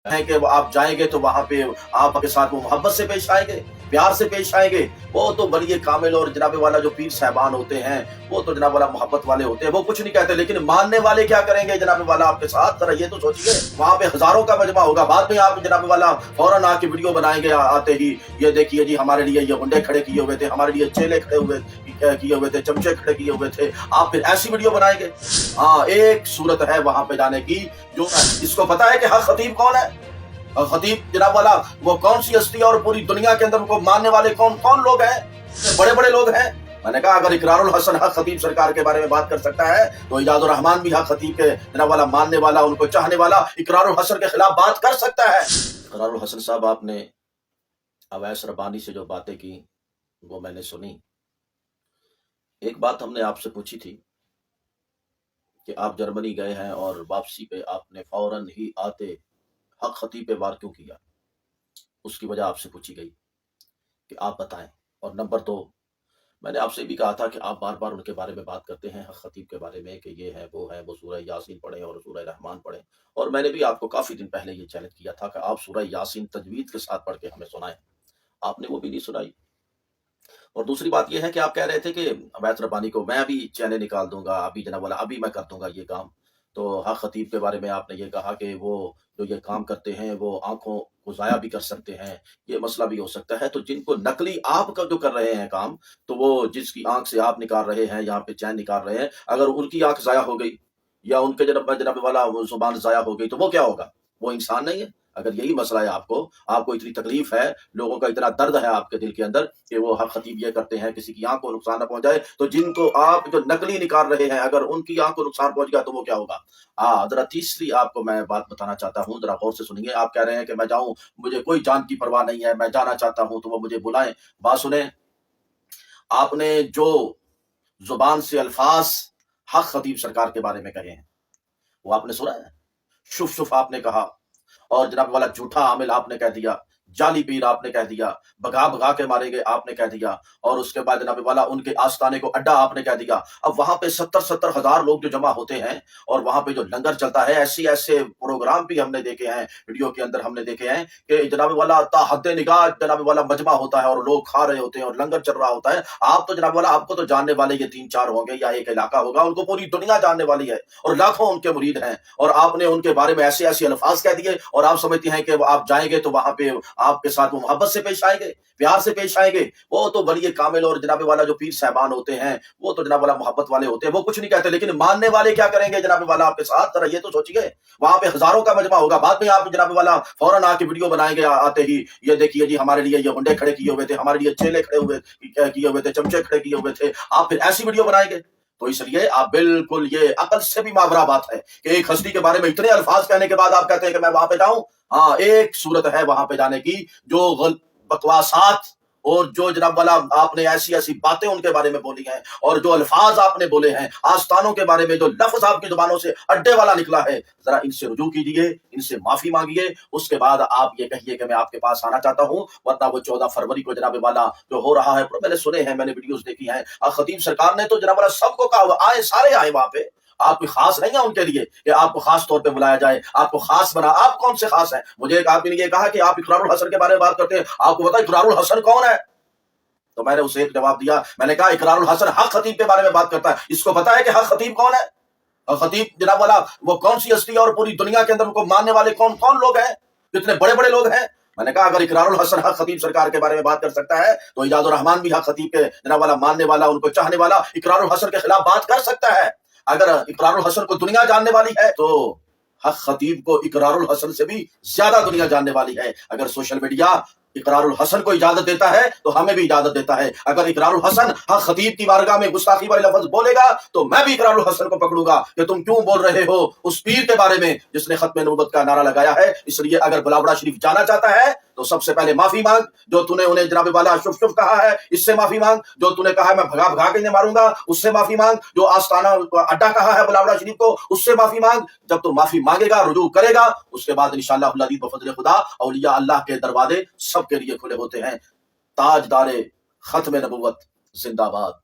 है कि वो आप जाएंगे तो वहां पे आपके साथ वो मोहब्बत से पेश आएंगे, प्यार से पेश आएंगे। वो तो वली कामिल और जनाब वाला जो पीर साहबान होते हैं वो तो जनाब वाला मोहब्बत वाले होते हैं, वो कुछ नहीं कहते। लेकिन मानने वाले क्या करेंगे जनाब वाला आपके साथ, जरा ये तो सोचिए। वहां पे हजारों का मजमा होगा, बाद में आप जनाब वाला फौरन आके वीडियो बनाएंगे आते ही, ये देखिए जी हमारे लिए ये गुंडे खड़े किए हुए थे, हमारे लिए चेले खड़े हुए किए हुए थे, चमचे खड़े किए हुए थे। आप फिर ऐसी वीडियो बनाएंगे? हाँ, एक सूरत है वहां पे जाने की। जो इसको पता है कि हक खतीब कौन है, और खतीब जनाब वाला वो कौन सी हस्ती है, और पूरी दुनिया के अंदर उनको मानने वाले कौन कौन लोग हैं, बड़े बड़े लोग हैं। मैंने कहा अगर इकरारुल हसन हक खतीब सरकार के बारे में बात कर सकता है तो इजाजुर रहमान भी हक खतीब के जनाब वाला मानने वाला, उनको चाहने वाला, इकरारुल हसन के खिलाफ बात कर सकता है। इकरारुल हसन साहब, आपने अवैस रब्बानी से जो बातें की वो मैंने सुनी। एक बात हमने आपसे पूछी थी कि आप जर्मनी गए हैं और वापसी पे आपने फौरन ही आते हक खतीब पे वार क्यों किया, उसकी वजह आपसे पूछी गई कि आप बताएं। और नंबर 2, मैंने आपसे भी कहा था कि आप बार बार उनके बारे में बात करते हैं हक खतीब के बारे में कि ये है वो सूरह यासीन पढ़ें और सूरह रहमान पढ़ें। और मैंने भी आपको काफ़ी दिन पहले ये चैलेंज किया था कि आप सूरह यासीन तजवीद के साथ पढ़ के हमें सुनाएं। आपने वो भी नहीं सुनाई। और दूसरी बात यह है कि आप कह रहे थे कि अवैस रब्बानी को मैं अभी चैने निकाल दूंगा, अभी जनाब वाला अभी मैं कर दूंगा ये काम। तो हक खतीब के बारे में आपने ये कहा कि वो जो ये काम करते हैं वो आंखों को ज़ाया भी कर सकते हैं, ये मसला भी हो सकता है। तो जिनको नकली आप का जो कर रहे हैं काम, तो वो जिसकी आंख से आप निकाल रहे हैं, यहाँ पे चैन निकाल रहे हैं, अगर उनकी आंख ज़ाया हो गई या उनके जनाब जनाब वाला वो जुबान ज़ाया हो गई तो वो क्या होगा? वो इंसान नहीं है? अगर यही मसला है आपको इतनी तकलीफ है, लोगों का इतना दर्द है आपके दिल के अंदर कि वो हक खतीब ये करते हैं किसी की आंख को नुकसान न पहुंचाए, तो जिनको आप जो नकली निकाल रहे हैं अगर उनकी आंख को नुकसान पहुंच गया तो वो क्या होगा? जरा तीसरी आपको मैं बात बताना चाहता हूँ, जरा गौर से सुनिए। आप कह रहे हैं कि मैं जाऊं, मुझे कोई जान की परवाह नहीं है, मैं जाना चाहता हूं तो वो मुझे बुलाएं। बात सुने, आपने जो जुबान से अल्फाज हक खतीब सरकार के बारे में कहे हैं वो आपने सुना है? शुफ शुफ आपने कहा, और जनाब वाला झूठा आमिल आपने कह दिया, जाली पीर आपने कह दिया, भगा भगा के मारेंगे आपने कह दिया, और उसके बाद जनाब वाला उनके आस्थाने को अड्डा आपने कह दिया। अब वहां पे 70-70 हजार लोग जो जमा होते हैं और वहां पे जो लंगर चलता है, ऐसे ऐसे प्रोग्राम भी हमने देखे हैं, वीडियो के अंदर हमने देखे हैं कि जनाब वाला ताहद्दे निगाह जनाब वाला मजमा होता है और लोग खा रहे होते हैं और लंगर चल रहा होता है। आप तो जनाब वाला आपको तो जानने वाले ये 3-4 होंगे या एक इलाका होगा, उनको पूरी दुनिया जानने वाली है और लाखों उनके मुरीद हैं, और आपने उनके बारे में ऐसे ऐसे अल्फाज कह दिए और आप समझते हैं कि आप जाएंगे तो वहां पे आपके साथ वो मोहब्बत से पेश आएंगे, प्यार से पेश आएंगे। वो तो वली कामिल और जनाब वाला जो पीर साहबान होते हैं वो तो जनाब वाला मोहब्बत वाले होते हैं, वो कुछ नहीं कहते। लेकिन मानने वाले क्या करेंगे जनाब वाला आपके साथ, जरा ये तो सोचिए। वहां पे हजारों का मजमा होगा, बाद में आप जनाब वाला फौरन आके वीडियो बनाएंगे आते ही, ये देखिए जी हमारे लिए ये गुंडे खड़े किए हुए थे, हमारे लिए चेले खड़े हुए किए हुए थे, चमचे खड़े किए हुए थे। आप फिर ऐसी वीडियो बनाएंगे? तो इसलिए आप बिल्कुल, ये अकल से भी मावरा बात है कि एक हस्ती के बारे में इतने अल्फाज कहने के बाद आप कहते हैं कि मैं वहां पे जाऊं। हाँ, एक सूरत है वहां पे जाने की। जो बकवासात और जो जनाब वाला आपने ऐसी ऐसी बातें उनके बारे में बोली हैं और जो अल्फाज आपने बोले हैं आस्थानों के बारे में, जो लफ्ज आपकी जुबानों से अड्डे वाला निकला है, जरा इनसे रुजू कीजिए, इनसे माफी मांगिए। उसके बाद आप ये कहिए कि मैं आपके पास आना चाहता हूं, वरना वो 14 फरवरी को जनाब वाला जो हो रहा है, मैंने सुने हैं, मैंने वीडियोस देखी हैं, खतीब सरकार ने तो जनाब वाला सबको कहा आए, सारे आए वहां पे। आप कोई खास नहीं है उनके लिए कि आपको खास तौर पे बुलाया जाए, आपको खास बना। आप कौन से खास हैं? मुझे एक आदमी ने ये कहा कि आप इकरारुल हसन के बारे में बात करते हैं, आपको पता है इकरारुल हसन कौन है? तो मैंने उसे एक जवाब दिया, मैंने कहा इकरारुल हसन हक खतीब के बारे में बात करता है, इसको पता है कि हक खतीब कौन है? और खतीब जनाब वाला वो कौन सी हस्ती है और पूरी दुनिया के अंदर उनको मानने वाले कौन कौन लोग हैं, कितने बड़े बड़े लोग हैं। मैंने कहा अगर इकरारुल हसन हक खतीब सरकार के बारे में बात कर सकता है तो इजाजुर रहमान भी हक खतीब के जनाब वाला मानने वाला, उनको चाहने वाला, इकरारुल हसन के खिलाफ बात कर सकता है। अगर इकरारुल हसन को दुनिया जानने वाली है तो हक खतीब को इकरारुल हसन से भी ज्यादा दुनिया जानने वाली है। अगर सोशल मीडिया इकरारुल हसन को इजाजत देता है तो हमें भी इजाजत देता है। अगर इकरारुल हसन हक खतीब की बारगाह में गुस्ताखी वाले लफ्ज बोलेगा तो मैं भी इकरारुल हसन को पकड़ूंगा कि तुम क्यों बोल रहे हो उस पीर के बारे में जिसने खत्म नबूवत का नारा लगाया है। इसलिए अगर बुलावड़ा शरीफ जाना चाहता है तो सबसे पहले माफी मांग, जो तूने उन्हें जनाब वाला शुभ शुभ कहा है इससे माफी मांग, जो तूने कहा है मैं भगा भगा के इन्हें मारूंगा उससे माफी मांग, जो आस्थाना अड्डा कहा है बुलावड़ा शरीफ को उससे माफी मांग। जब तू माफी मांगेगा, रुजू करेगा, उसके बाद इंशाअल्लाह बफज़ल खुदा औलिया अल्लाह के दरवाजे सबके लिए खुले होते हैं। ताजदारे खत्म नबूवत जिंदाबाद।